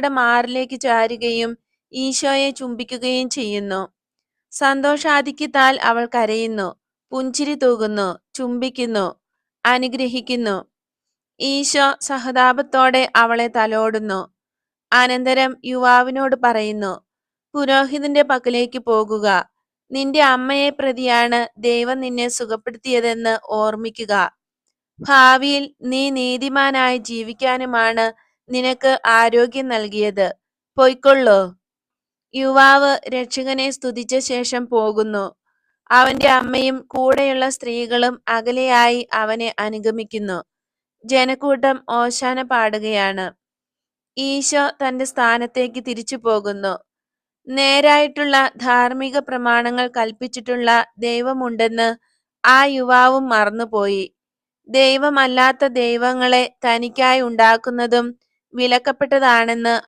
ഈശോയുടെ മാറിലേക്ക് ചാരുകയും ഈശോയെ ചുംബിക്കുകയും ചെയ്യുന്നു. സന്തോഷാധിക്യത്താൽ അവൾ കരയുന്നു, പുഞ്ചിരി തൂകുന്നു, ചുംബിക്കുന്നു, അനുഗ്രഹിക്കുന്നു. ഈശോ സഹതാപത്തോടെ അവളെ തലോടുന്നു. അനന്തരം യുവാവിനോട് പറയുന്നു, പുരോഹിതന്റെ പക്കലേക്ക് പോകുക. നിന്റെ അമ്മയെ പ്രതിയാണ് ദൈവം നിന്നെ സുഖപ്പെടുത്തിയതെന്ന് ഓർമ്മിക്കുക. ഭാവിയിൽ നീ നീതിമാനായി ജീവിക്കാനുമാണ് നിനക്ക് ആരോഗ്യം നൽകിയത്. പൊയ്ക്കൊള്ളൂ. യുവാവ് രക്ഷകനെ സ്തുതിച്ച ശേഷം പോകുന്നു. അവന്റെ അമ്മയും കൂടെയുള്ള സ്ത്രീകളും അകലെയായി അവനെ അനുഗമിക്കുന്നു. ജനക്കൂട്ടം ഓശാന പാടുകയാണ്. ഈശോ തന്റെ സ്ഥാനത്തേക്ക് തിരിച്ചു പോകുന്നു. നേരായിട്ടുള്ള ധാർമ്മിക പ്രമാണങ്ങൾ കൽപ്പിച്ചിട്ടുള്ള ദൈവമുണ്ടെന്ന് ആ യുവാവും മറന്നുപോയി. ദൈവമല്ലാത്ത ദൈവങ്ങളെ തനിക്കായി ഉണ്ടാക്കുന്നതും വിലക്കപ്പെട്ടതാണെന്ന്